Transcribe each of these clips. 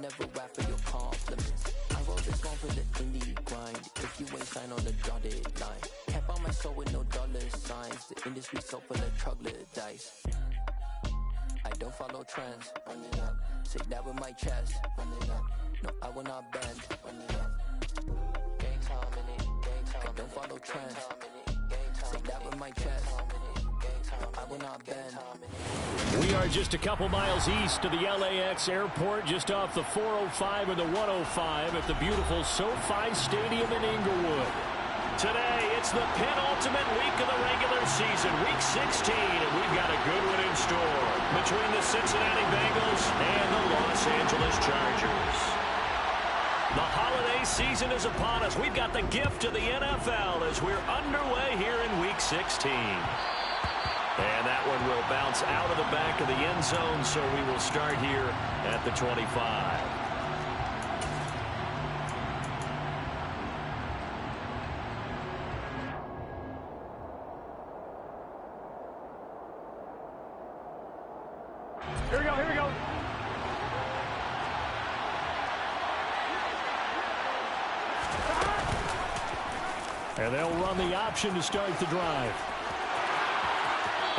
never rap for your compliments. I wrote this one for the indie grind. If you ain't signed on the dotted line, can't buy my soul with no dollar signs. The industry so full of troglodytes. I don't follow trends. Run it up. Say that with my chest. Run it up. No, I will not bend. Run it up. Gang time in it. Gang time. I don't follow trends. Say that with my chest. No, I will not bend. We are just a couple miles east of the LAX airport, just off the 405 and the 105 at the beautiful SoFi Stadium in Inglewood. Today, it's the penultimate week of the regular season, week 16, and we've got a good one in store between the Cincinnati Bengals and the Los Angeles Chargers. The holiday season is upon us. We've got the gift of the NFL as we're underway here in week 16. And that one will bounce out of the back of the end zone, so we will start here at the 25. Here we go, here we go. And they'll run the option to start the drive.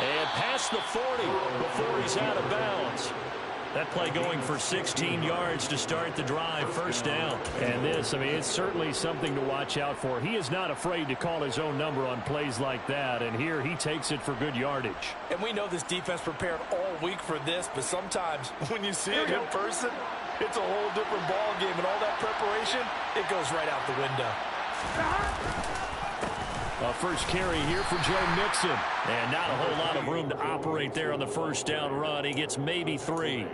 And past the 40 before he's out of bounds. That play going for 16 yards to start the drive, first down. And this, I mean, it's certainly something to watch out for. He is not afraid to call his own number on plays like that, and here he takes it for good yardage. And we know this defense prepared all week for this, but sometimes when you see it in person, it's a whole different ball game, and all that preparation, it goes right out the window. A first carry here for Joe Mixon. And not a whole lot of room to operate there on the first down run. He gets maybe 3.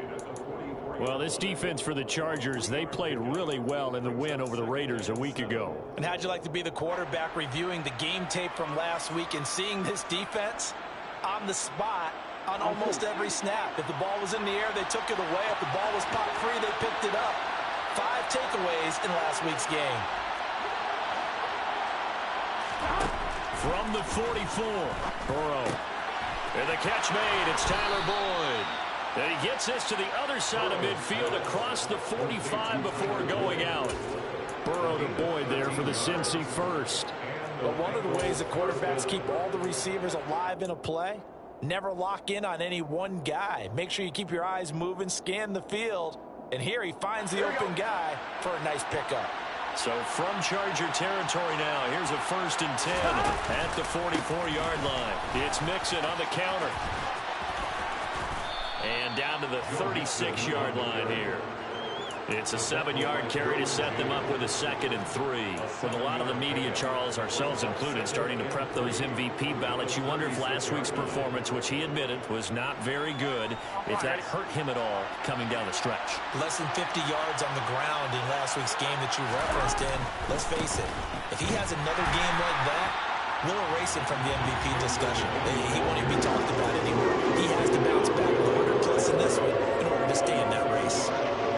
Well, this defense for the Chargers, they played really well in the win over the Raiders a week ago. And how'd you like to be the quarterback reviewing the game tape from last week and seeing this defense on the spot on almost every snap? If the ball was in the air, they took it away. If the ball was popped free, they picked it up. 5 takeaways in last week's game. From the 44, Burrow. And the catch made, it's Tyler Boyd. And he gets this to the other side of midfield across the 45 before going out. Burrow to Boyd there for the Cincy first. But one of the ways that quarterbacks keep all the receivers alive in a play, never lock in on any one guy. Make sure you keep your eyes moving, scan the field. And here he finds the open guy for a nice pickup. So from Charger territory now, here's a 1st and 10 at the 44-yard line. It's Mixon on the counter. And down to the 36-yard line here. It's a 7-yard carry to set them up with a 2nd and 3. With a lot of the media, Charles, ourselves included, starting to prep those MVP ballots, you wonder if last week's performance, which he admitted was not very good, if that hurt him at all coming down the stretch. Less than 50 yards on the ground in last week's game that you referenced, and let's face it, if he has another game like that, we'll erase him from the MVP discussion. He won't even be talked about anymore. He has to bounce back 100+ in this one in order to stay in that race.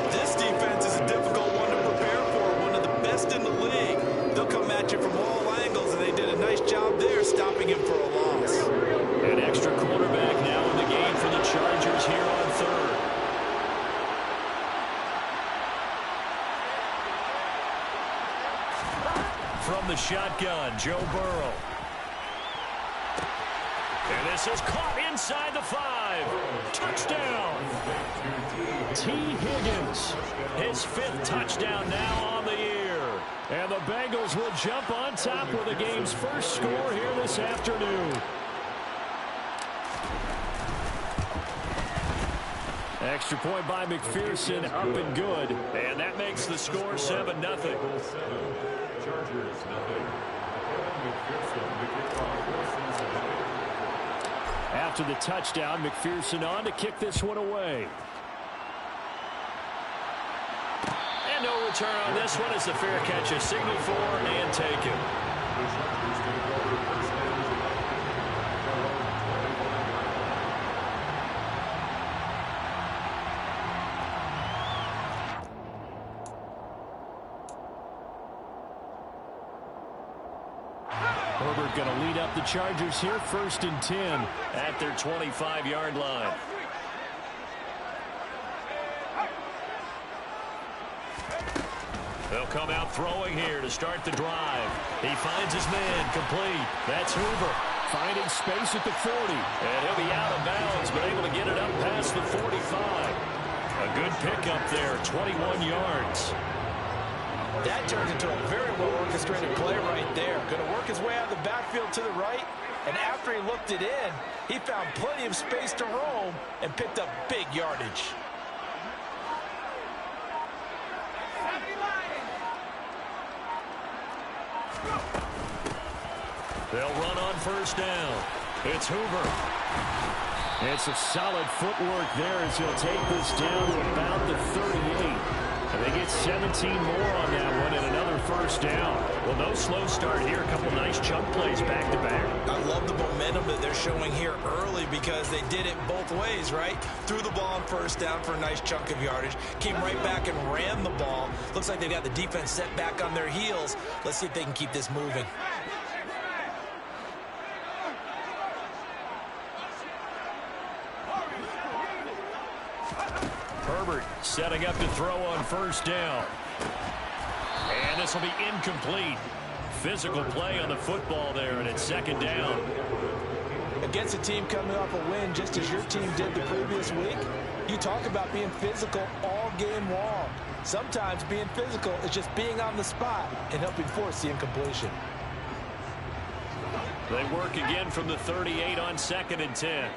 This defense is a difficult one to prepare for, one of the best in the league. They'll come at you from all angles, and they did a nice job there stopping him for a loss. An extra quarterback now in the game for the Chargers here on 3rd. From the shotgun, Joe Burrow. And this is caught inside the 5. Touchdown. T. Higgins, his 5th touchdown now on the year. And the Bengals will jump on top with the game's first score here this afternoon. Extra point by McPherson, up and good. And that makes the score 7-0. After the touchdown, McPherson on to kick this one away. And no return on this one as the fair catch is signaled for and taken. Herbert going to lead up the Chargers here, 1st and 10 at their 25-yard line. They'll come out throwing here to start the drive. He finds his man complete. That's Hoover finding space at the 40. And he'll be out of bounds, but able to get it up past the 45. A good pickup there, 21 yards. That turns into a very well-orchestrated play right there. Going to work his way out of the backfield to the right, and after he looked it in, he found plenty of space to roam and picked up big yardage. They'll run on first down. It's Hoover. And some solid footwork there as he'll take this down to about the 38. And they get 17 more on that one and another first down. Well, no slow start here. A couple nice chunk plays back-to-back. I love the momentum that they're showing here early because they did it both ways, right? Threw the ball on first down for a nice chunk of yardage. Came right back and ran the ball. Looks like they got the defense set back on their heels. Let's see if they can keep this moving. Herbert setting up to throw on first down. And this will be incomplete. Physical play on the football there, and it's second down. Against a team coming off a win just as your team did the previous week, you talk about being physical all game long. Sometimes being physical is just being on the spot and helping force the incompletion. They work again from the 38 on 2nd and 10.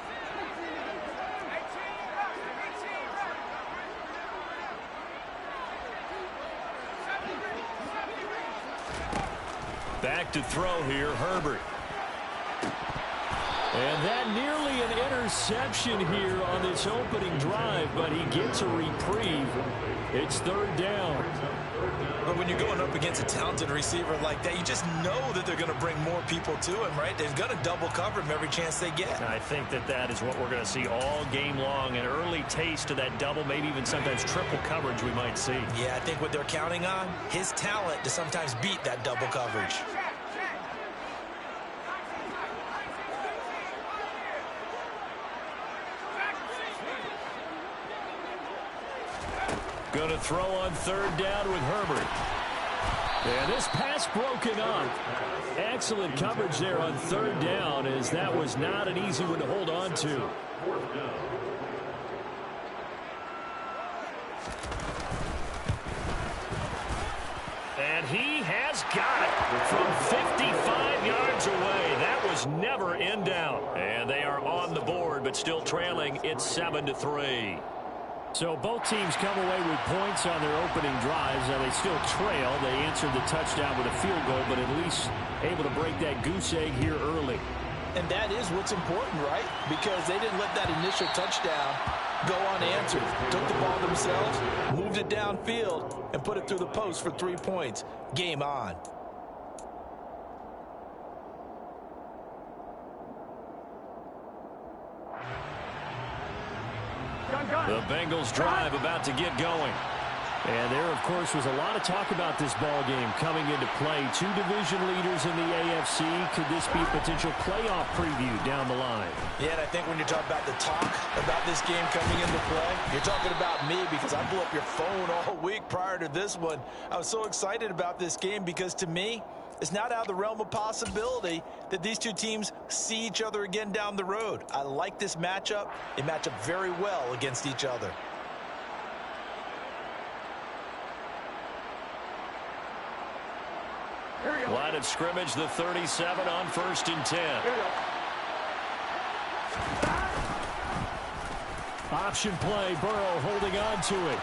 Back to throw here, Herbert. And that nearly an interception here on this opening drive, but he gets a reprieve. It's third down. But when you're going up against a talented receiver like that, you just know that they're going to bring more people to him, right? They're going to double cover him every chance they get. I think that is what we're going to see all game long. An early taste of that double, maybe even sometimes triple coverage we might see. Yeah, I think what they're counting on, his talent to sometimes beat that double coverage. Going to throw on third down with Herbert. And this pass broken up. Excellent coverage there on third down, as that was not an easy one to hold on to. And he has got it from 55 yards away. That was never in doubt. And they are on the board, but still trailing. It's 7-3. So both teams come away with points on their opening drives. Now they still trail. They answered the touchdown with a field goal, but at least able to break that goose egg here early. And that is what's important, right? Because they didn't let that initial touchdown go unanswered. Took the ball themselves, moved it downfield, and put it through the post for 3 points. Game on. The Bengals drive about to get going. And there, of course, was a lot of talk about this ball game coming into play. Two division leaders in the AFC. Could this be a potential playoff preview down the line? Yeah, and I think when you talk about the talk about this game coming into play, you're talking about me because I blew up your phone all week prior to this one. I was so excited about this game because, to me, it's not out of the realm of possibility that these two teams see each other again down the road. I like this matchup. They match up very well against each other. Line of scrimmage, the 37 on 1st and 10. Option play, Burrow holding on to it.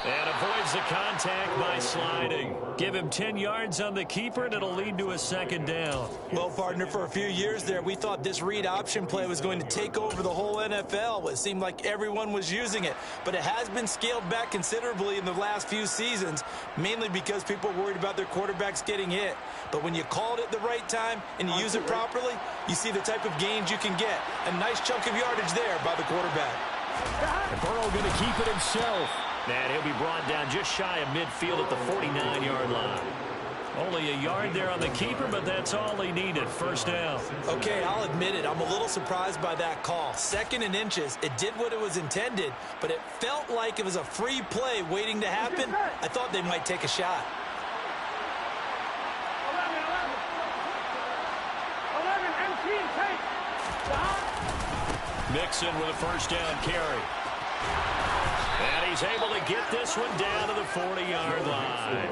And avoids the contact by sliding. Give him 10 yards on the keeper, and it'll lead to a second down. Well, partner, for a few years there, we thought this read option play was going to take over the whole NFL. It seemed like everyone was using it. But it has been scaled back considerably in the last few seasons, mainly because people are worried about their quarterbacks getting hit. But when you call it at the right time and you use it properly, you see the type of gains you can get. A nice chunk of yardage there by the quarterback. And Burrow going to keep it himself. And he'll be brought down just shy of midfield at the 49-yard line. Only a yard there on the keeper, but that's all he needed. First down. Okay, I'll admit it. I'm a little surprised by that call. 2nd and inches. It did what it was intended, but it felt like it was a free play waiting to happen. I thought they might take a shot. 11, take. Mixon with a first down carry. And he's able to get this one down to the 40-yard line.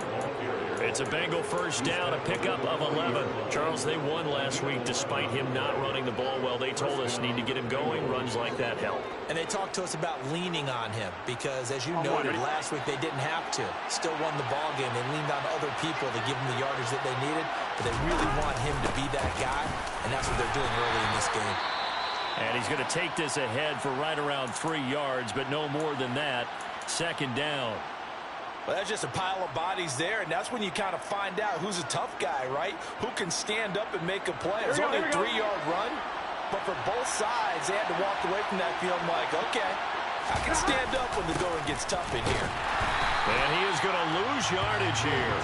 It's a Bengal first down, a pickup of 11. Charles, they won last week despite him not running the ball well. They told us need to get him going. Runs like that help. And they talked to us about leaning on him because, as you noted, last week they didn't have to. Still won the ball game. They leaned on other people to give them the yardage that they needed, but they really want him to be that guy, and that's what they're doing early in this game. And he's going to take this ahead for right around 3 yards, but no more than that. 2nd down. Well, that's just a pile of bodies there, and that's when you kind of find out who's a tough guy, right? Who can stand up and make a play. It's only a 3-yard run, but for both sides, they had to walk away from that field like, okay, I can stand up when the going gets tough in here. And he is going to lose yardage here.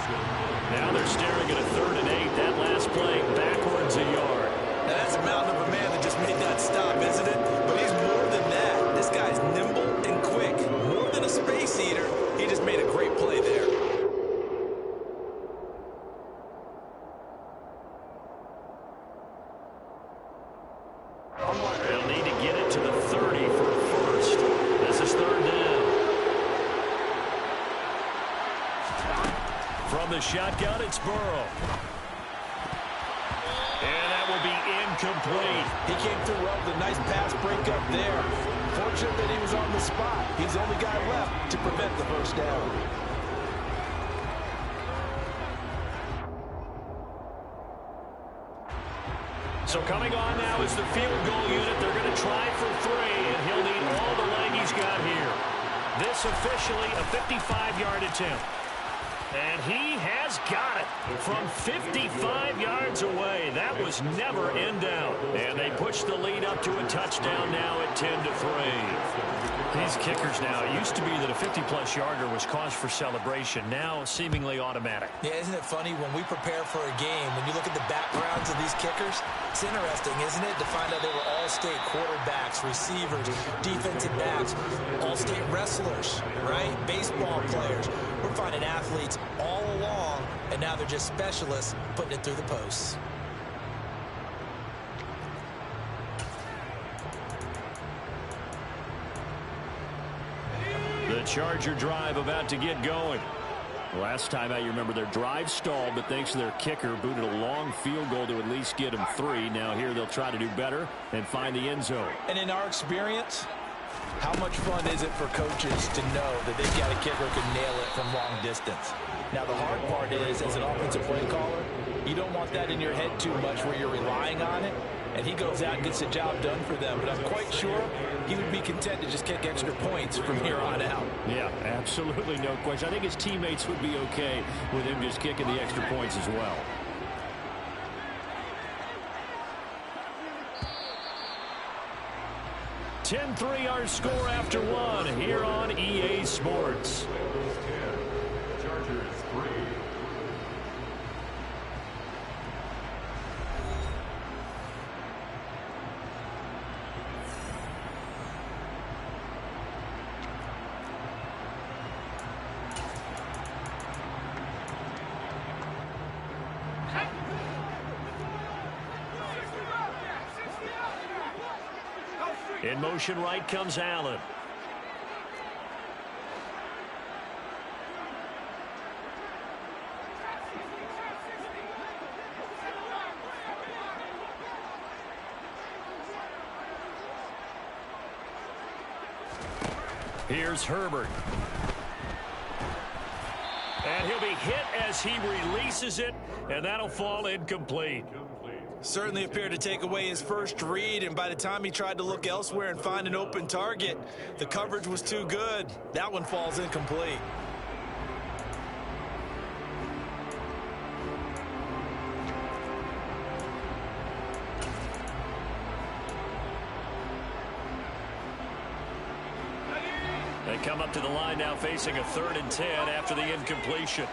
Now they're staring at a 3rd and 8. That last play backwards a yard. Now that's a mountain of a man that just made that stop, isn't it? But he's more than that. This guy's nimble and quick. More than a space eater. He just made a great play there. They'll need to get it to the 30 for a first. This is 3rd down. From the shotgun, it's Burrow. And that will be incomplete. He came through well with a nice pass breakup there. Fortunate that he was on the spot. He's the only guy left to prevent the first down. So coming on now is the field goal unit. They're going to try for 3, and he'll need all the leg he's got here. This officially a 55-yard attempt. And he has got it from 55 yards away. That was never in doubt. And they push the lead up to a touchdown now at 10-3. These kickers now, it used to be that a 50-plus yarder was cause for celebration. Now seemingly automatic. Yeah, isn't it funny when we prepare for a game, when you look at the backgrounds of these kickers, it's interesting, isn't it, to find out they were all-state quarterbacks, receivers, defensive backs, all-state wrestlers, right? Baseball players. We're finding athletes all along, and now they're just specialists putting it through the posts. The Charger drive about to get going. Last time out, you remember their drive stalled, but thanks to their kicker, booted a long field goal to at least get them 3. Now here they'll try to do better and find the end zone. And in our experience, how much fun is it for coaches to know that they've got a kicker who can nail it from long distance? Now, the hard part is, as an offensive play caller, you don't want that in your head too much where you're relying on it, and he goes out and gets the job done for them. But I'm quite sure he would be content to just kick extra points from here on out. Yeah, absolutely no question. I think his teammates would be okay with him just kicking the extra points as well. (10-3) our score after 1 here on EA Sports. In motion right comes Allen. Here's Herbert. And he'll be hit as he releases it, and that'll fall incomplete. Certainly appeared to take away his first read, and by the time he tried to look elsewhere and find an open target, the coverage was too good. That one falls incomplete. They come up to the line now facing a 3rd and 10 after the incompletion.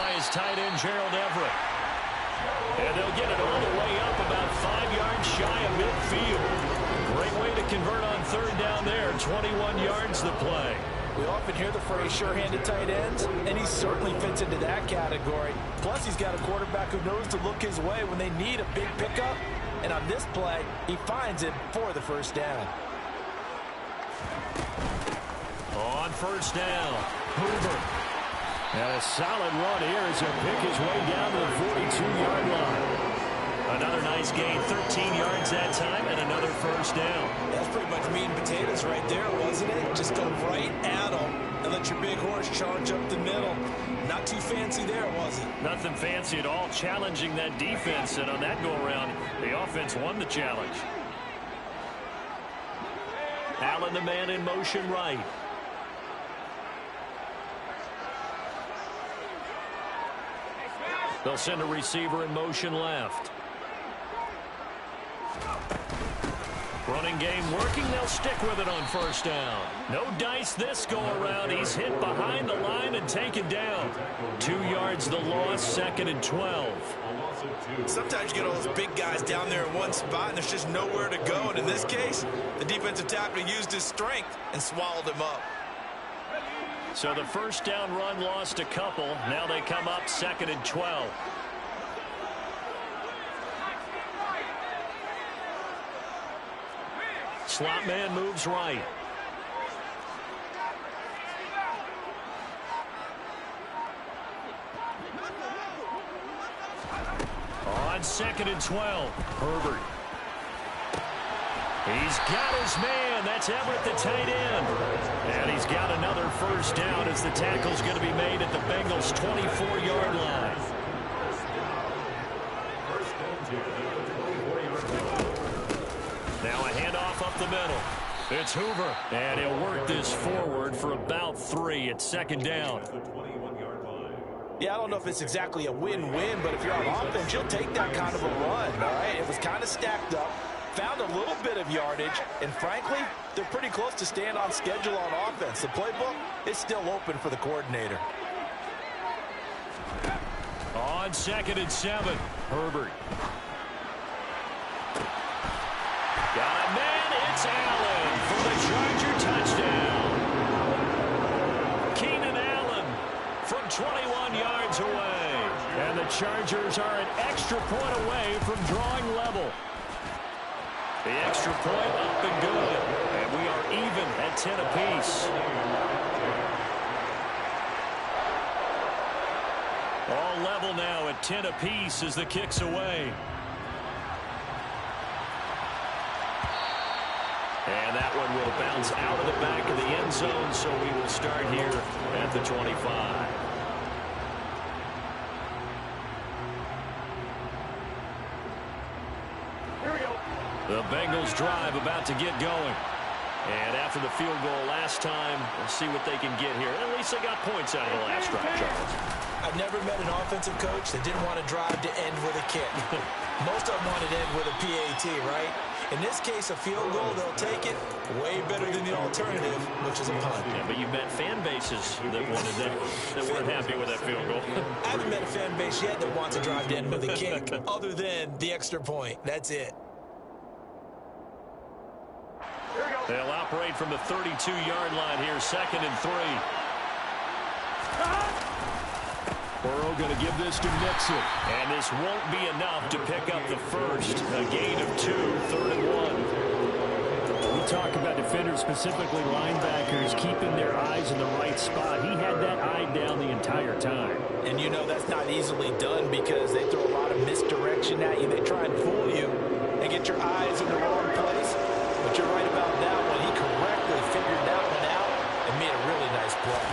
by his tight end, Gerald Everett. And they'll get it all the way up about 5 yards shy of midfield. Great way to convert on third down there. 21 yards the play. We often hear the phrase sure-handed tight ends, and he certainly fits into that category. Plus, he's got a quarterback who knows to look his way when they need a big pickup. And on this play, he finds it for the first down. On first down, Hoover. And a solid run here as he'll pick his way down to the 42-yard line. Another nice gain, 13 yards that time, and another first down. That's pretty much meat and potatoes right there, wasn't it? Just go right at them and let your big horse charge up the middle. Not too fancy there, was it? Nothing fancy at all, challenging that defense, and on that go-around, the offense won the challenge. Allen, the man in motion right. They'll send a receiver in motion left. Running game working. They'll stick with it on first down. No dice this go-around. He's hit behind the line and taken down. 2 yards the loss, 2nd and 12. Sometimes you get all those big guys down there in one spot, and there's just nowhere to go. And in this case, the defensive tackle used his strength and swallowed him up. So the first down run lost a couple. Now they come up 2nd and 12. Slot man moves right. On 2nd and 12, Herbert. He's got his man. That's Everett, the tight end. And he's got another first down as the tackle's going to be made at the Bengals' 24-yard line. Now a handoff up the middle. It's Hoover. And he'll work this forward for about 3 at 2nd down. Yeah, I don't know if it's exactly a win-win, but if you're on offense, you'll take that kind of a run, all right? It was kind of stacked up. Found a little bit of yardage, and frankly, they're pretty close to staying on schedule on offense. The playbook is still open for the coordinator. On 2nd and 7, Herbert. Got a man, it's Allen for the Charger touchdown. Keenan Allen from 21 yards away. And the Chargers are an extra point away from drawing level. The extra point up and good. And we are even at 10 apiece. All level now at 10 apiece as the kick's away. And that one will bounce out of the back of the end zone, so we will start here at the 25. The Bengals drive about to get going. And after the field goal last time, we'll see what they can get here. At least they got points out of the last drive, Charles. I've never met an offensive coach that didn't want to drive to end with a kick. Most of them wanted to end with a PAT, right? In this case, a field goal, they'll take it way better than the alternative, which is a punt. Yeah, but you met fan bases that wanted that weren't happy with that field goal. I haven't met a fan base yet that wants to drive to end with a kick, other than the extra point. That's it. They'll operate from the 32-yard line here, 2nd and 3. Burrow going to give this to Mixon. And this won't be enough to pick up the first. A gain of 2, 3rd and 1. We talk about defenders, specifically linebackers, keeping their eyes in the right spot. He had that eye down the entire time. And you know that's not easily done because they throw a lot of misdirection at you. They try and fool you and get your eyes in the wrong place. But you're right about that one. He correctly figured that one out and made a really nice play.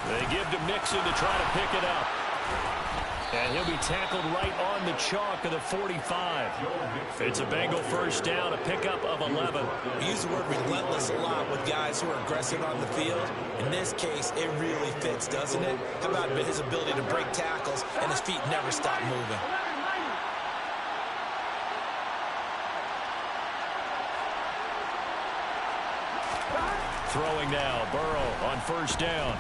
They give to Mixon to try to pick it up. And he'll be tackled right on the chalk of the 45. It's a Bengal first down, a pickup of 11. We use the word relentless a lot with guys who are aggressive on the field. In this case, it really fits, doesn't it? How about his ability to break tackles and his feet never stop moving? Throwing now, Burrow on first down.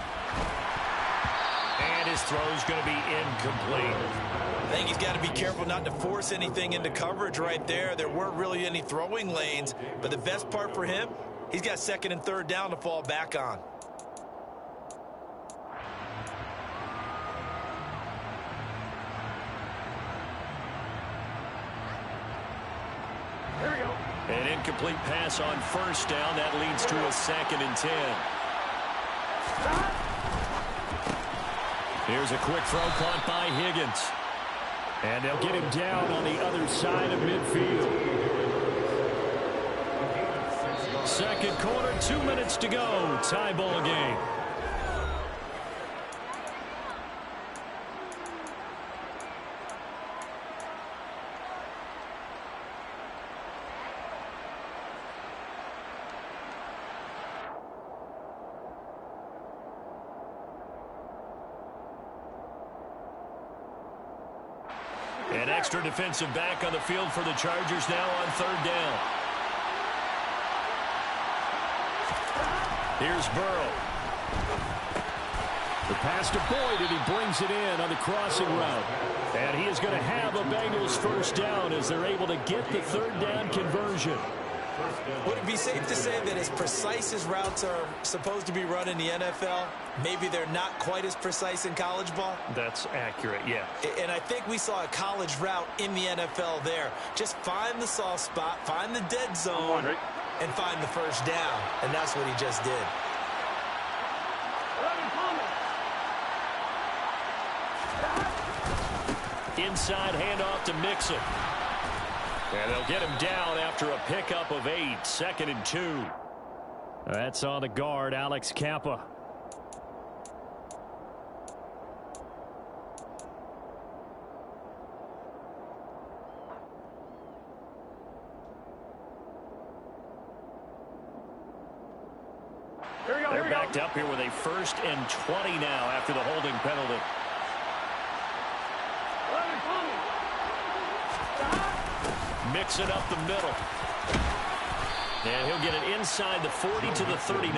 And his throw's going to be incomplete. I think he's got to be careful not to force anything into coverage right there. There weren't really any throwing lanes, but the best part for him, he's got second and third down to fall back on. There we go. An incomplete pass on first down. That leads to a 2nd and 10. Here's a quick throw caught by Higgins. And they'll get him down on the other side of midfield. Second quarter, 2 minutes to go. Tie ball game. An extra defensive back on the field for the Chargers now on third down. Here's Burrow. The pass to Boyd, and he brings it in on the crossing route. And he is going to have a Bengals first down as they're able to get the third down conversion. Would it be safe to say that as precise as routes are supposed to be run in the NFL, maybe they're not quite as precise in college ball? That's accurate, yeah. And I think we saw a college route in the NFL there. Just find the soft spot, find the dead zone, and find the first down. And that's what he just did. Inside handoff to Mixon. And they'll get him down after a pickup of 8, 2nd and 2. That's on the guard, Alex Kappa. They're backed up here with a 1st and 20 now after the holding penalty. Mix it up the middle. And he'll get it inside the 40 to the 39.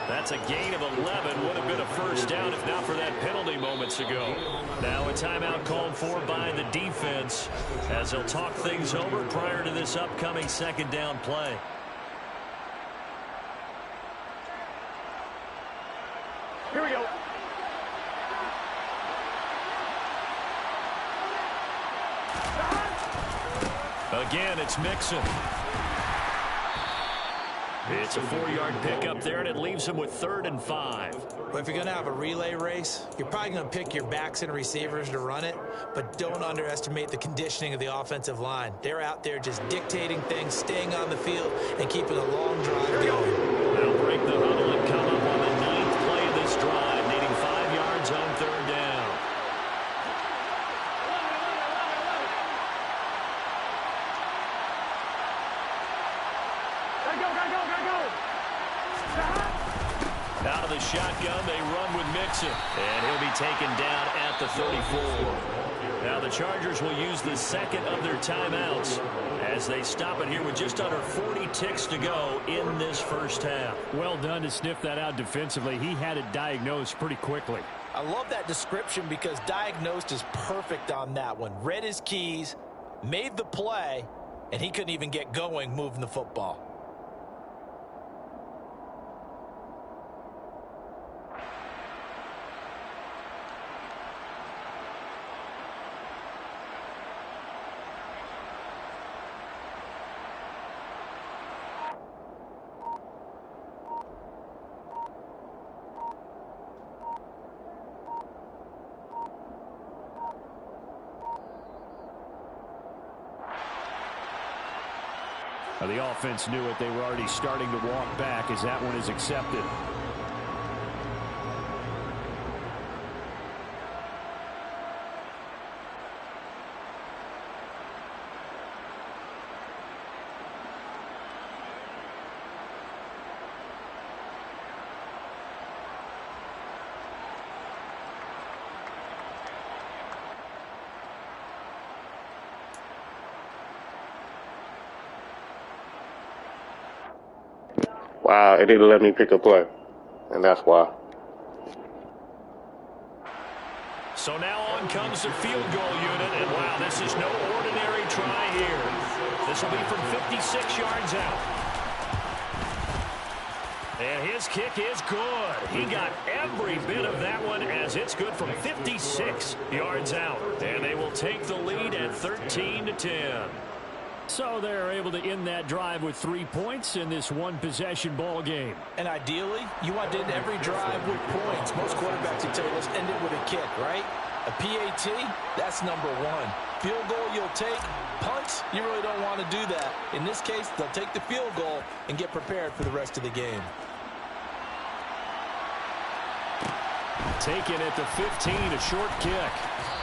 That's a gain of 11. Would have been a first down if not for that penalty moments ago. Now a timeout called for by the defense as they'll talk things over prior to this upcoming second down play. Here we go. Again, it's Mixon. It's a 4-yard pickup there, and it leaves him with 3rd and 5. Well, if you're going to have a relay race, you're probably going to pick your backs and receivers to run it, but don't underestimate the conditioning of the offensive line. They're out there just dictating things, staying on the field, and keeping a long drive going. They'll break the huddle and come up on the 9th play of this drive, needing 5 yards on 3rd down. Out of the shotgun, they run with Mixon. And he'll be taken down at the 34. Now the Chargers will use the second of their timeouts as they stop it here with just under 40 ticks to go in this first half. Well done to sniff that out defensively. He had it diagnosed pretty quickly. I love that description because diagnosed is perfect on that one. Read his keys, made the play, and he couldn't even get going moving the football. The offense knew it. They were already starting to walk back as that one is accepted. Wow, it didn't let me pick a play, and that's why. So now on comes the field goal unit, and wow, this is no ordinary try here. This will be from 56 yards out. And his kick is good. He got every bit of that one as it's good from 56 yards out. And they will take the lead at 13-10. So they're able to end that drive with 3 points in this one-possession ball game. And ideally, you want to end every drive with points. Most quarterbacks, you tell you, let's end it with a kick, right? A PAT, that's number one. Field goal you'll take. Punts, you really don't want to do that. In this case, they'll take the field goal and get prepared for the rest of the game. Taken at the 15, a short kick.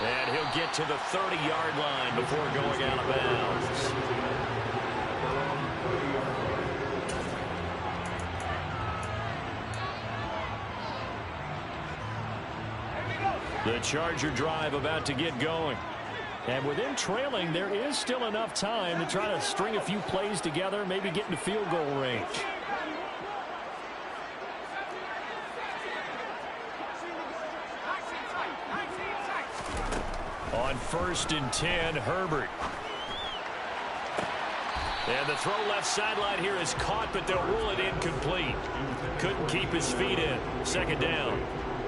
And he'll get to the 30-yard line before going out of bounds. The Charger drive about to get going. And with them trailing, there is still enough time to try to string a few plays together, maybe get into field goal range. On 1st and 10, Herbert. And the throw left sideline here is caught, but they'll rule it incomplete. Couldn't keep his feet in. 2nd down.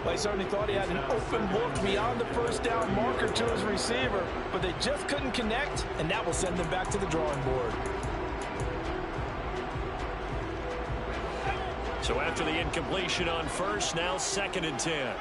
Well, he certainly thought he had an open look beyond the 1st down marker to his receiver, but they just couldn't connect, and that will send them back to the drawing board. So after the incompletion on 1st, now 2nd and 10.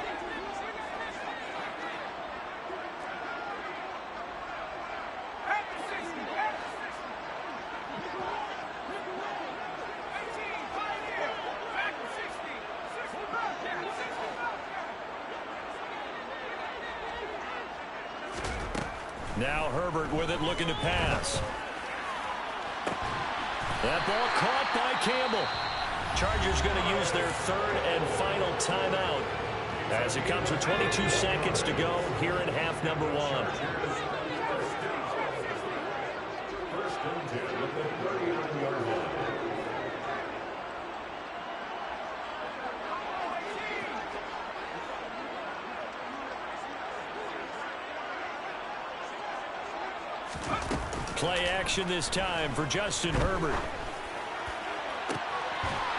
Now Herbert with it, looking to pass. That ball caught by Campbell. Chargers going to use their 3rd and final timeout as it comes with 22 seconds to go here in half number 1. Play action this time for Justin Herbert.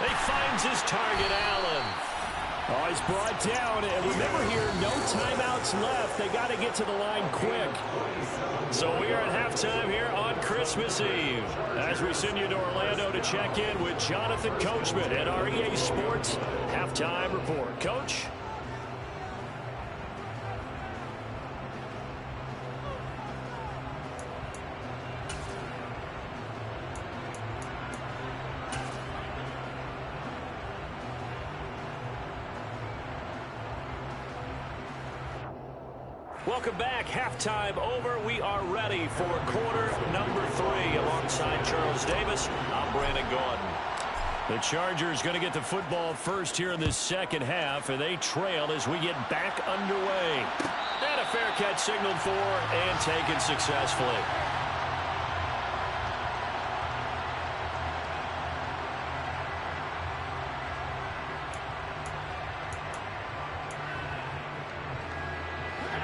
He finds his target, Allen. Oh, he's brought down. And remember here, no timeouts left. They got to get to the line quick. So we are at halftime here on Christmas Eve as we send you to Orlando to check in with Jonathan Coachman at our EA Sports Halftime Report. Coach? Welcome back. Halftime over. We are ready for quarter number 3 alongside Charles Davis. I'm Brandon Gaudin. The Chargers going to get the football first here in this second half, and they trail as we get back underway. And a fair catch signaled for and taken successfully.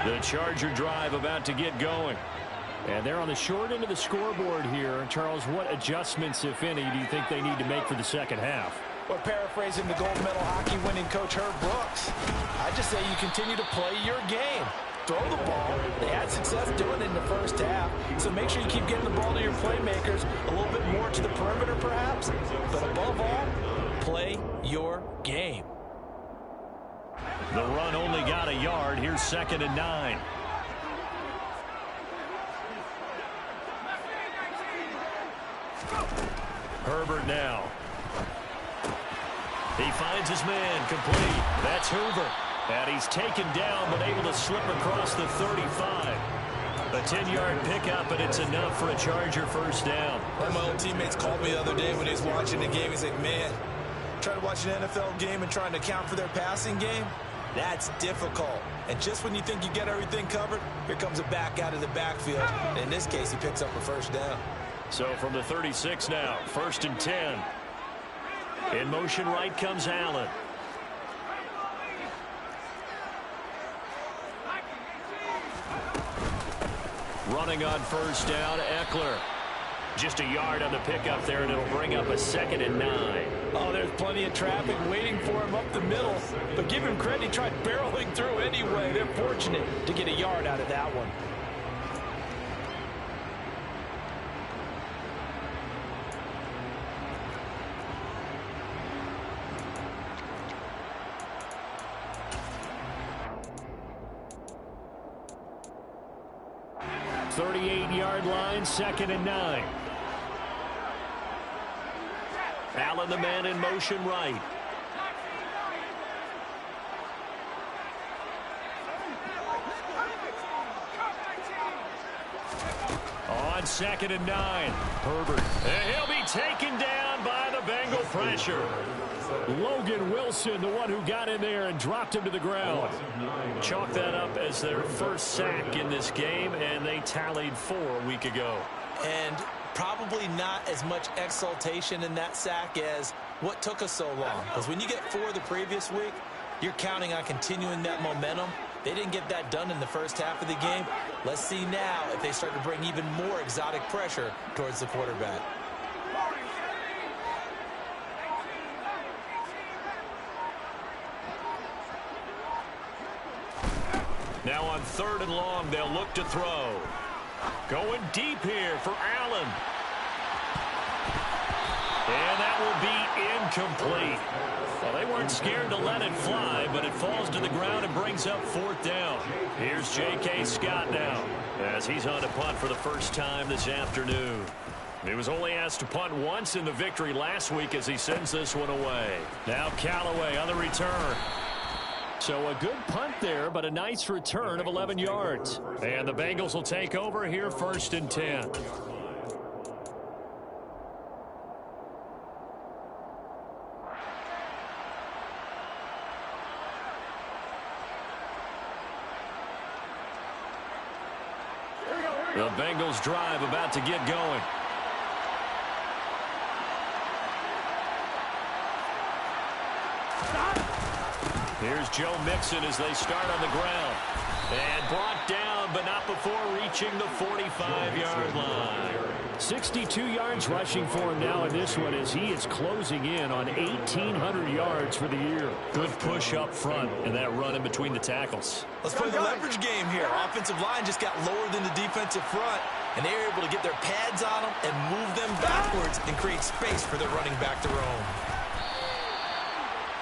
The Charger drive about to get going. And they're on the short end of the scoreboard here. Charles, what adjustments, if any, do you think they need to make for the second half? Well, paraphrasing the gold medal hockey winning coach Herb Brooks, I just say you continue to play your game. Throw the ball. They had success doing it in the first half. So make sure you keep getting the ball to your playmakers, a little bit more to the perimeter perhaps. But above all, play your game. The run only got a yard. Here's 2nd and 9. Herbert now. He finds his man complete. That's Hoover. And he's taken down but able to slip across the 35. A 10-yard pickup, and it's enough for a Charger first down. One of my old teammates called me the other day when he was watching the game. He's like, man, trying to watch an NFL game and trying to account for their passing game? That's difficult. And just when you think you get everything covered, here comes a back out of the backfield. And in this case, he picks up a first down. So from the 36 now, 1st and 10. In motion right comes Allen. Running on first down, Eckler. Just a yard on the pickup there, and it'll bring up a 2nd and 9. Oh, there's plenty of traffic waiting for him up the middle. But give him credit, he tried barreling through anyway. They're fortunate to get a yard out of that one. Yard line, 2nd and 9. Allen, the man in motion right. On 2nd and 9. Herbert. And he'll be taken down by the Bengal pressure. Logan Wilson, the one who got in there and dropped him to the ground. Chalk that up as their first sack in this game, and they tallied 4 a week ago. And probably not as much exultation in that sack as what took us so long. Because when you get 4 the previous week, you're counting on continuing that momentum. They didn't get that done in the first half of the game. Let's see now if they start to bring even more exotic pressure towards the quarterback. Now on 3rd and long, they'll look to throw. Going deep here for Allen. And that will be incomplete. Well, they weren't scared to let it fly, but it falls to the ground and brings up 4th down. Here's J.K. Scott now, as he's on to punt for the first time this afternoon. He was only asked to punt once in the victory last week as he sends this one away. Now Callaway on the return. So a good punt there, but a nice return of 11 yards. And the Bengals will take over here 1st and 10. The Bengals drive about to get going. Here's Joe Mixon as they start on the ground. And brought down, but not before reaching the 45-yard line. 62 yards rushing for him now in this one as he is closing in on 1,800 yards for the year. Good push up front and that run in between the tackles. Let's play the leverage game here. Offensive line just got lower than the defensive front, and they were able to get their pads on them and move them backwards and create space for their running back to roam.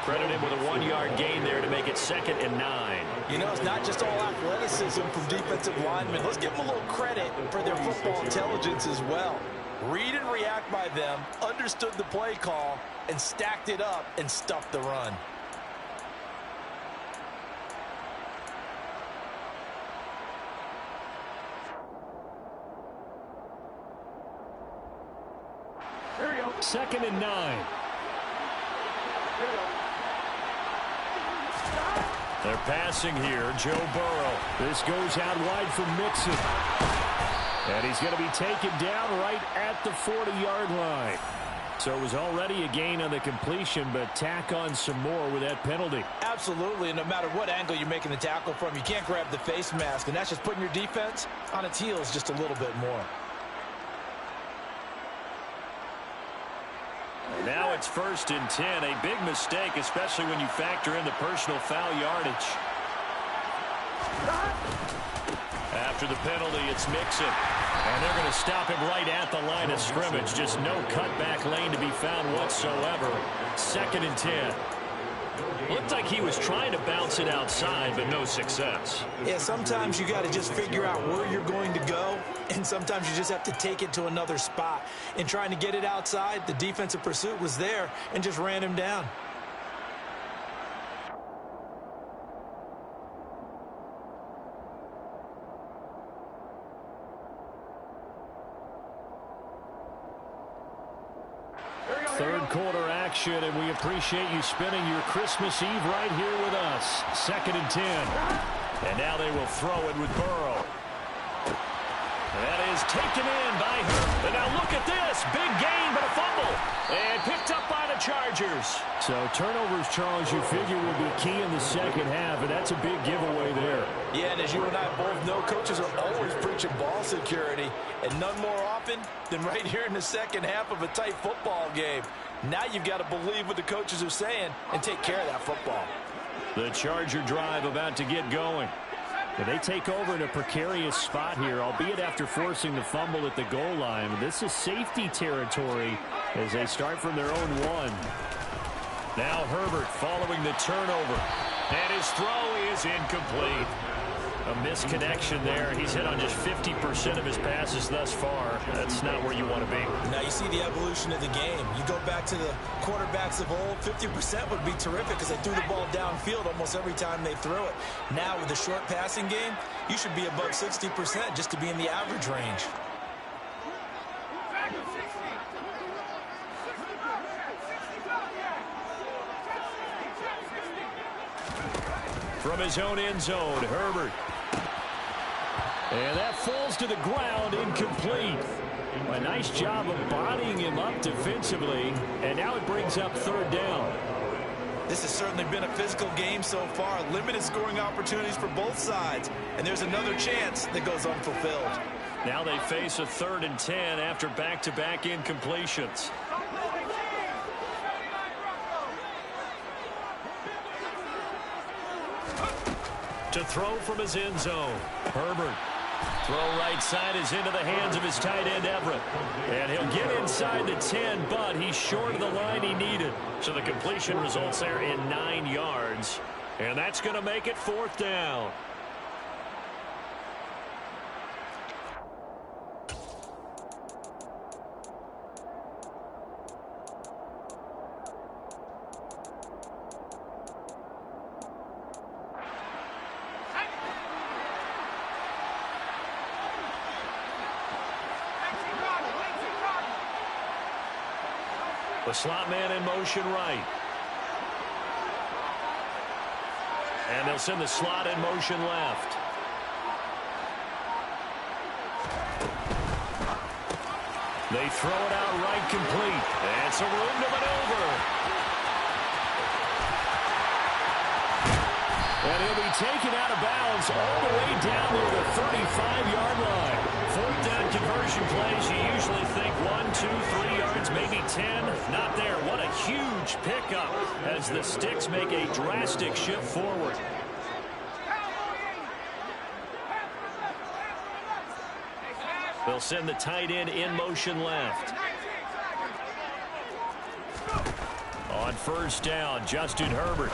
Credited with a 1-yard gain there to make it 2nd and 9. You know, it's not just all athleticism from defensive linemen. Let's give them a little credit for their football intelligence as well. Read and react by them, understood the play call, and stacked it up and stuffed the run. There we go. 2nd and 9. They're passing here. Joe Burrow. This goes out wide for Mixon. And he's going to be taken down right at the 40-yard line. So it was already a gain on the completion, but tack on some more with that penalty. Absolutely, and no matter what angle you're making the tackle from, you can't grab the face mask, and that's just putting your defense on its heels just a little bit more. Now it's 1st and 10. A big mistake, especially when you factor in the personal foul yardage. After the penalty, it's Mixon. And they're going to stop him right at the line of scrimmage. Just no cutback lane to be found whatsoever. 2nd and 10. Looked like he was trying to bounce it outside, but no success. Yeah, sometimes you got to just figure out where you're going to go, and sometimes you just have to take it to another spot. In trying to get it outside, the defensive pursuit was there and just ran him down. Third quarter action, and we appreciate you spending your Christmas Eve right here with us. 2nd and 10. And now they will throw it with Burrow. That is taken in by Herbert. And now look at this. Big gain, but a fumble. And picked up by the Chargers. So turnovers, Charles, you figure will be key in the second half, and that's a big giveaway there. Yeah, and as you and I both know, coaches are always preaching ball security, and none more often than right here in the second half of a tight football game. Now you've got to believe what the coaches are saying and take care of that football. The Charger drive about to get going. But they take over in a precarious spot here, albeit after forcing the fumble at the goal line. This is safety territory as they start from their own one. Now Herbert following the turnover. And his throw is incomplete. A misconnection there. He's hit on just 50% of his passes thus far. That's not where you want to be. Now you see the evolution of the game. You go back to the quarterbacks of old, 50% would be terrific because they threw the ball downfield almost every time they threw it. Now with the short passing game, you should be above 60% just to be in the average range. From his own end zone, Herbert. And that falls to the ground, incomplete. A nice job of bodying him up defensively, and now it brings up third down. This has certainly been a physical game so far. Limited scoring opportunities for both sides, and there's another chance that goes unfulfilled. Now they face a 3rd and 10 after back-to-back incompletions. To throw from his end zone, Herbert. Throw right side is into the hands of his tight end, Everett. And he'll get inside the 10, but he's short of the line he needed. So the completion results there in 9 yards. And that's going to make it 4th down. The slot man in motion right. And they'll send the slot in motion left. They throw it out right complete. And some room to maneuver. And he'll be taken out of bounds all the way down near the 35-yard line. 4th down conversion plays, you usually think 1, 2, 3 yards, maybe 10. Not there. What a huge pickup as the Sticks make a drastic shift forward. They'll send the tight end in motion left. On 1st down, Justin Herbert.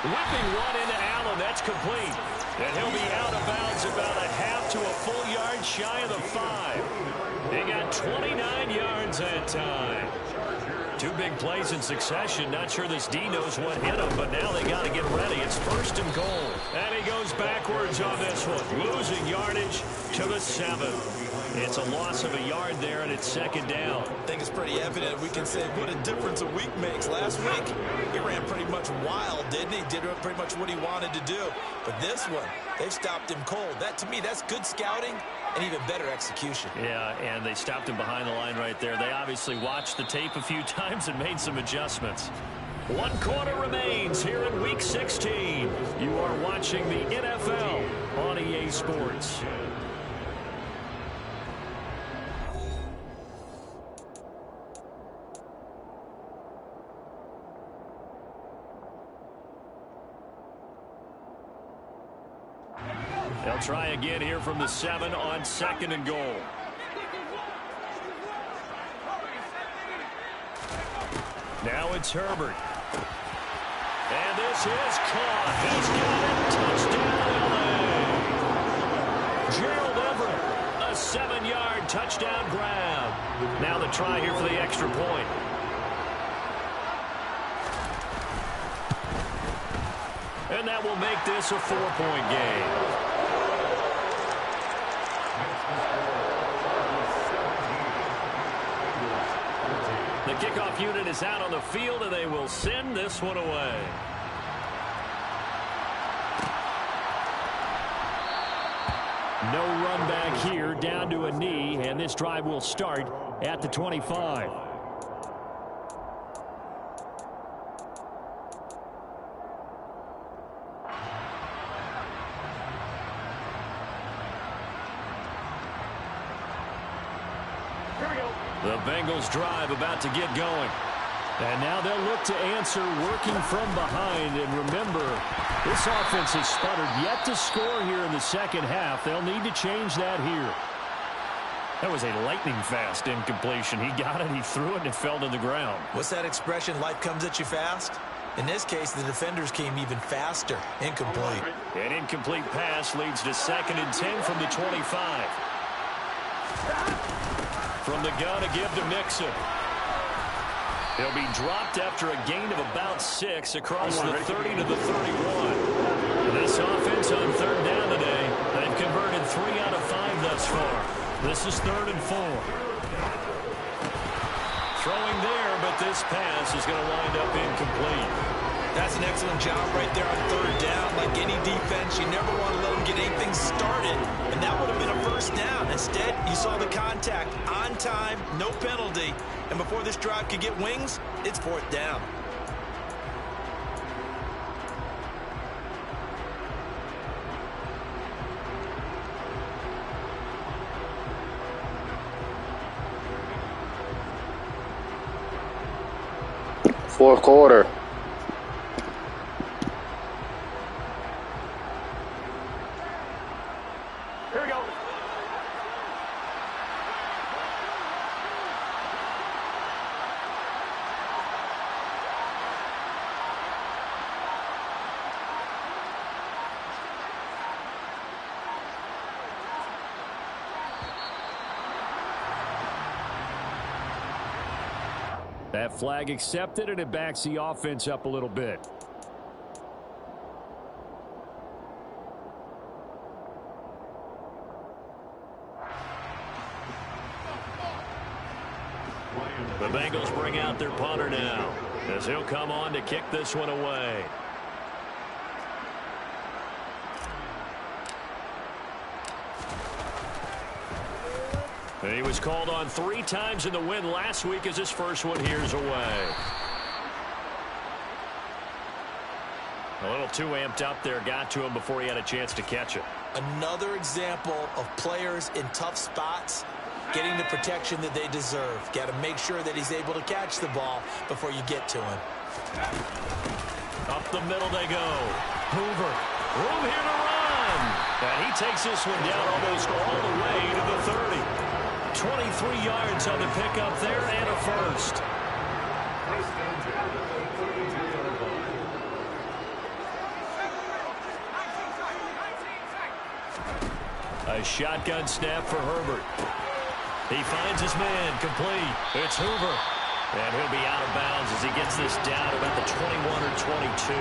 Whipping one into Allen. That's complete. And he'll be out of bounds about a half to a full yard shy of the 5. They got 29 yards that time. 2 big plays in succession. Not sure this D knows what hit him, but now they got to get ready. It's 1st and goal. And he goes backwards on this one. Losing yardage to the 7. It's a loss of a yard there, and it's 2nd down. I think it's pretty evident. We can say what a difference a week makes. Last week, he ran pretty much wild, didn't he? Did pretty much what he wanted to do. But this one, they've stopped him cold. That, to me, that's good scouting and even better execution. Yeah, and they stopped him behind the line right there. They obviously watched the tape a few times and made some adjustments. 1 quarter remains here in Week 16. You are watching the NFL on EA Sports. They'll try again here from the 7 on 2nd and goal. Now it's Herbert. And this is caught. He's got it. Touchdown, LA. Gerald Everett, a 7-yard touchdown grab. Now the try here for the extra point. And that will make this a 4-point game. The kickoff unit is out on the field, and they will send this one away. No run back here, down to a knee, and this drive will start at the 25. The Bengals drive about to get going. And now they'll look to answer working from behind. And remember, this offense has sputtered yet to score here in the second half. They'll need to change that here. That was a lightning-fast incompletion. He got it, he threw it, and it fell to the ground. What's that expression, life comes at you fast? In this case, the defenders came even faster. Incomplete. An incomplete pass leads to 2nd and 10 from the 25. From the gun, a give to Mixon. He'll be dropped after a gain of about 6 across the 30 to the 31. This offense on 3rd down today, they've converted 3 out of 5 thus far. This is 3rd and 4. Throwing there, but this pass is going to wind up incomplete. That's an excellent job right there on 3rd down. Like any defense, you never want to let them get anything started, and that would have been a 1st down. Instead, you saw the contact on time, no penalty, and before this drive could get wings, it's 4th down. Fourth quarter. Here we go. That flag accepted, and it backs the offense up a little bit. The Bengals bring out their punter now, as he'll come on to kick this one away. And he was called on 3 times in the win last week as his first one here's away. A little too amped up there, got to him before he had a chance to catch it. Another example of players in tough spots getting the protection that they deserve. Got to make sure that he's able to catch the ball before you get to him. Up the middle they go. Hoover, room here to run. And he takes this one down almost all the way to the 30. 23 yards on the pickup there and a first. A shotgun snap for Herbert. He finds his man, complete. It's Hoover. And he'll be out of bounds as he gets this down about the 21 or 22.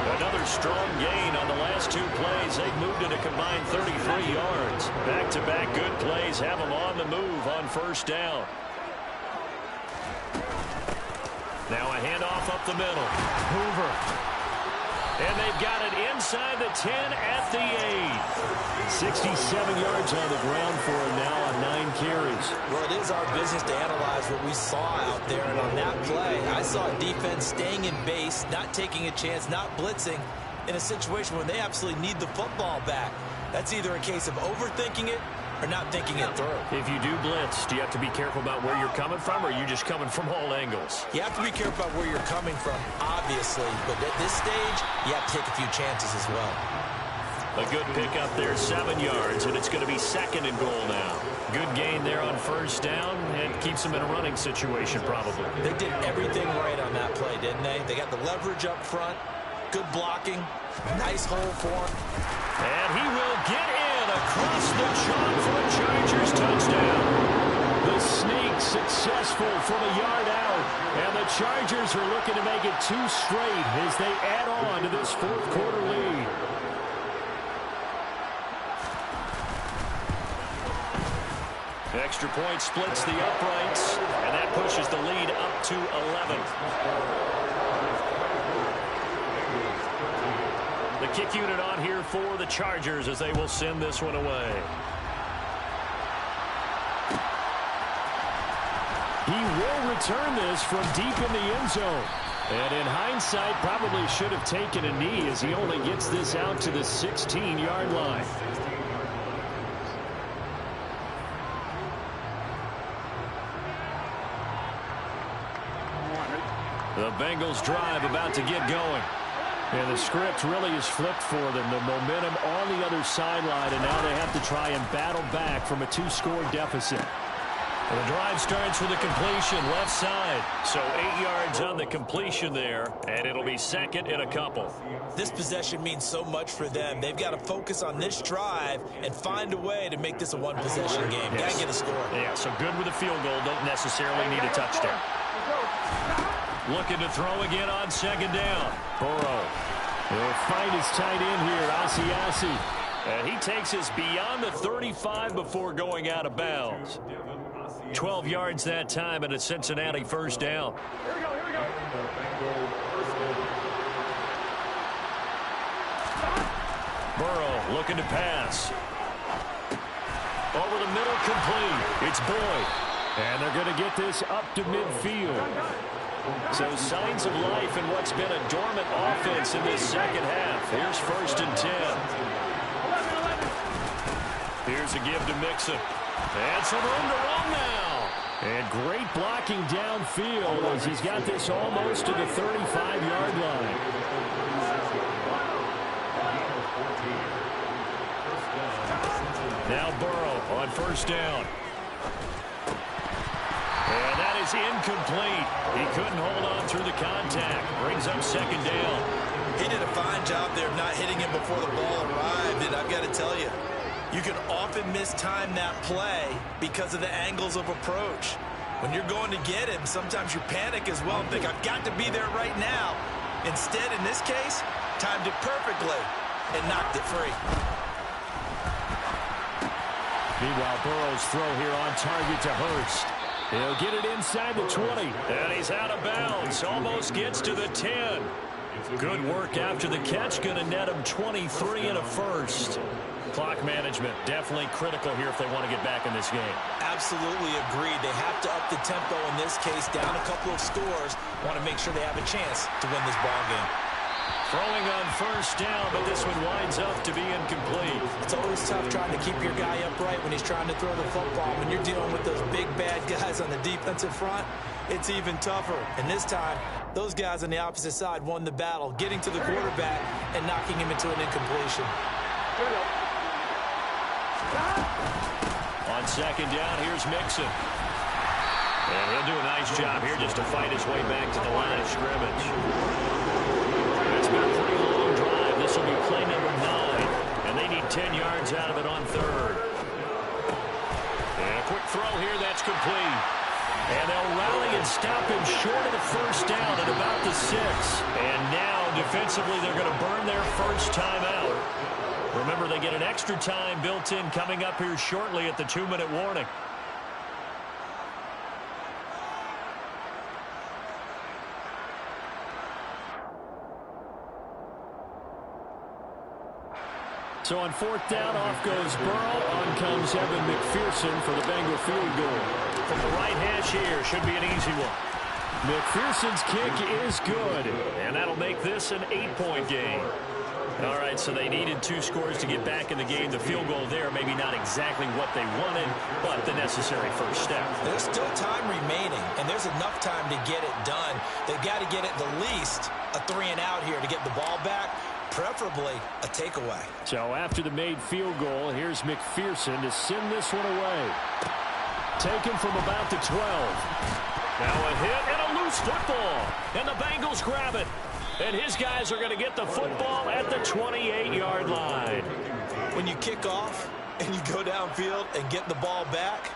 Another strong gain on the last 2 plays. They've moved it a combined 33 yards. Back-to-back good plays have them on the move on 1st down. Now a handoff up the middle. Hoover. And they've got it inside the 10 at the 8. 67 yards on the ground for him now on 9 carries. Well, it is our business to analyze what we saw out there, and on that play, I saw a defense staying in base, not taking a chance, not blitzing, in a situation where they absolutely need the football back. That's either a case of overthinking it or not thinking it through. If you do blitz, do you have to be careful about where you're coming from, or are you just coming from all angles? You have to be careful about where you're coming from, obviously, but at this stage, you have to take a few chances as well. A good pickup there, 7 yards, and it's going to be 2nd and goal now. Good gain there on 1st down, and keeps them in a running situation probably. They did everything right on that play, didn't they? They got the leverage up front, good blocking, nice hole for him. And he will get in across the chalk for a Chargers touchdown. The sneak successful from a yard out, and the Chargers are looking to make it 2 straight as they add on to this 4th quarter lead. Extra point splits the uprights, and that pushes the lead up to 11. The the kick unit on here for the Chargers as they will send this one away. He will return this from deep in the end zone. And in hindsight, probably should have taken a knee as he only gets this out to the 16-yard line. The Bengals drive about to get going. And the script really is flipped for them. The momentum on the other sideline, and now they have to try and battle back from a 2-score deficit. And the drive starts with a completion left side. So 8 yards on the completion there, and it'll be second and a couple. This possession means so much for them. They've got to focus on this drive and find a way to make this a one-possession game. Yes. Got to get a score. Yeah, so good with a field goal. Don't necessarily need a touchdown. Looking to throw again on second down. Burrow. He'll find his tight end here, Asiasi. And he takes us beyond the 35 before going out of bounds. 12 yards that time and a Cincinnati first down. Here we go. Burrow looking to pass. Over the middle, complete. It's Boyd. And they're going to get this up to midfield. So signs of life in what's been a dormant offense in this second half. Here's 1st and 10. Here's a give to Mixon. And some room to run now. And great blocking downfield as he's got this almost to the 35-yard line. Now Burrow on first down. And that is incomplete. He couldn't hold on through the contact. Brings up second down. He did a fine job there of not hitting him before the ball arrived, and I've got to tell you, you can often mistime that play because of the angles of approach. When you're going to get him, sometimes you panic as well and think, I've got to be there right now. Instead, in this case, timed it perfectly and knocked it free. Meanwhile, Burrow's throw here on target to Hurst. He'll get it inside the 20. And he's out of bounds. Almost gets to the 10. Good work after the catch. Going to net him 23 and a first. Clock management definitely critical here if they want to get back in this game. Absolutely agreed. They have to up the tempo in this case, down a couple of scores. Want to make sure they have a chance to win this ball game. Throwing on first down, but this one winds up to be incomplete. It's always tough trying to keep your guy upright when he's trying to throw the football. When you're dealing with those big, bad guys on the defensive front, it's even tougher. And this time, those guys on the opposite side won the battle, getting to the quarterback and knocking him into an incompletion. On second down, here's Mixon. And he'll do a nice job here just to fight his way back to the line of scrimmage. It's been a pretty long drive. This will be play number 9. And they need 10 yards out of it on third. And a quick throw here, that's complete. And they'll rally and stop him short of the first down at about the 6. And now, defensively, they're going to burn their first timeout. Remember, they get an extra time built in coming up here shortly at the 2-minute warning. So on fourth down, off goes Burrow. On comes Evan McPherson for the Bengal field goal. From the right hash here, should be an easy one. McPherson's kick is good, and that'll make this an 8-point game. All right, so they needed 2 scores to get back in the game. The field goal there, maybe not exactly what they wanted, but the necessary first step. There's still time remaining, and there's enough time to get it done. They've got to get at the least a 3-and-out here to get the ball back, preferably a takeaway. So after the made field goal, here's McPherson to send this one away. Taken from about the 12. Now a hit and a loose football, and the Bengals grab it. And his guys are going to get the football at the 28-yard line. When you kick off and you go downfield and get the ball back,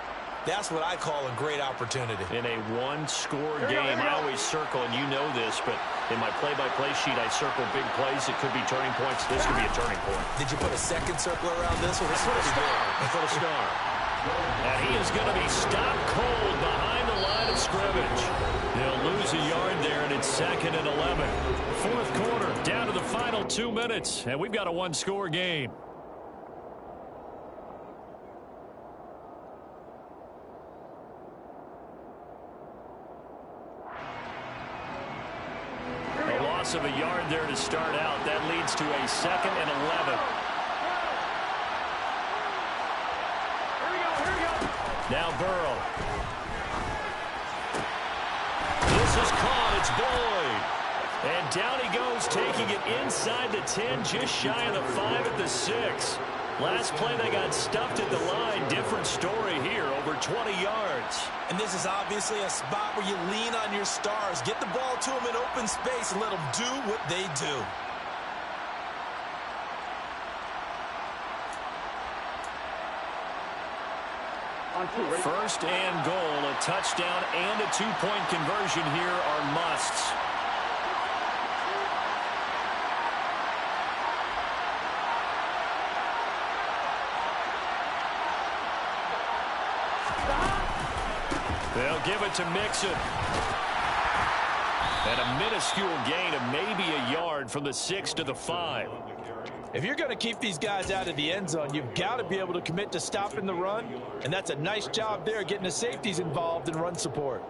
that's what I call a great opportunity. In a one-score game, I always circle, and you know this, but in my play-by-play sheet, I circle big plays. It could be turning points. This could be a turning point. Did you put a second circle around this one? I put a star. I put a star. And he is going to be stopped cold behind the line of scrimmage. They'll lose a yard there, and it's 2nd and 11. Fourth quarter, down to the final 2 minutes, and we've got a one-score game. A loss of a yard there to start out. That leads to a 2nd and 11. Now Burrow. This is caught. It's Boyd. And down he goes, taking it inside the 10, just shy of the 5 at the 6. Last play they got stuffed at the line. Different story here, over 20 yards. And this is obviously a spot where you lean on your stars. Get the ball to them in open space and let them do what they do. First and goal, a touchdown and a two-point conversion here are musts. They'll give it to Mixon. And a minuscule gain of maybe a yard from the 6 to the 5. If you're going to keep these guys out of the end zone, you've got to be able to commit to stopping the run, and that's a nice job there getting the safeties involved in run support.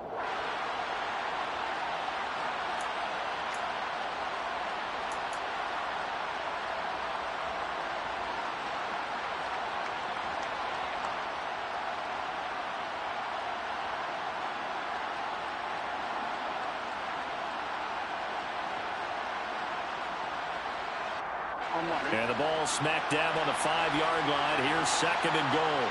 And the ball smack dab on the 5-yard line. Here's 2nd and goal.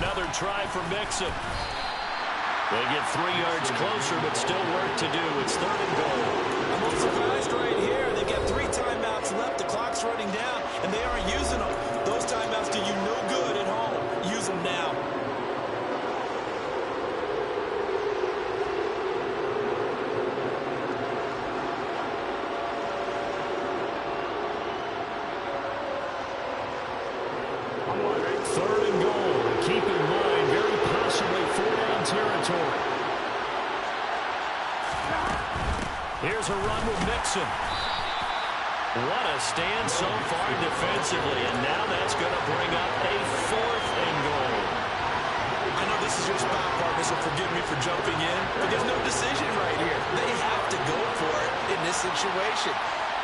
Another try for Mixon. They get 3 yards closer, but still work to do. It's 3rd and goal. I'm a little surprised right here. They got 3 timeouts left. The clock's running down, and they aren't using them. Those timeouts do you no good at home. Use them now. Here's a run with Mixon. What a stand so far defensively, and now that's going to bring up a 4th and goal. I know this is your spot, partner, so forgive me for jumping in, but there's no decision right here. They have to go for it in this situation.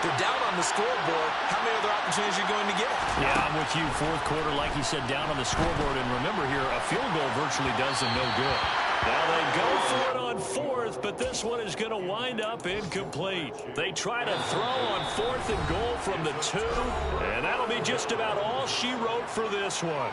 They're down on the scoreboard. How many other opportunities are you going to get? Yeah, I'm with you. Fourth quarter, like you said, down on the scoreboard. And remember here, a field goal virtually does them no good. Now they go for it on 4th, but this one is going to wind up incomplete. They try to throw on 4th and goal from the 2, and that'll be just about all she wrote for this one.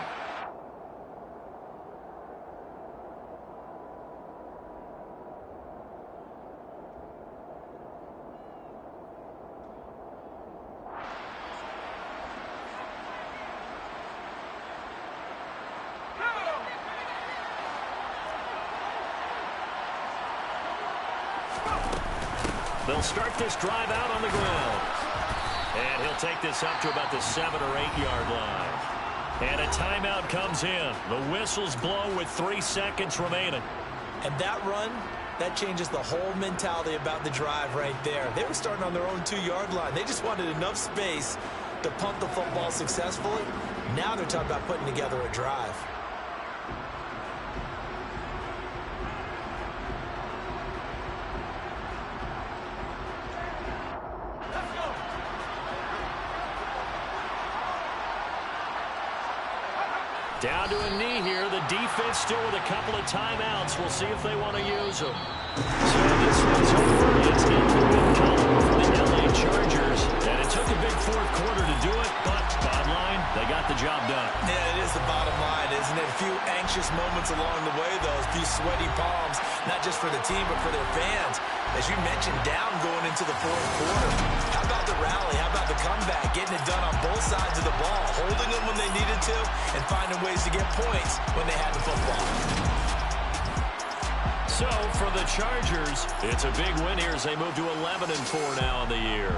They'll start this drive out on the ground. And he'll take this up to about the 7 or 8 yard line. And a timeout comes in. The whistles blow with 3 seconds remaining. And that run, that changes the whole mentality about the drive right there. They were starting on their own 2-yard line. They just wanted enough space to punt the football successfully. Now they're talking about putting together a drive. Down to a knee here. The defense still with a couple of timeouts. We'll see if they want to use them. So this one's over. It's incomplete for the LA Chargers. And it took a big fourth quarter to do it, but bottom line, they got the job done. Yeah, it is the bottom line, isn't it? A few anxious moments along the way, though. A few sweaty palms, not just for the team, but for their fans. As you mentioned, down going into the fourth quarter. How about the rally? How about the comeback? Getting it done on both sides of the ball, holding them when they needed to, and finding ways to get points when they had the football. So for the Chargers, it's a big win here as they move to 11-4 now in the year.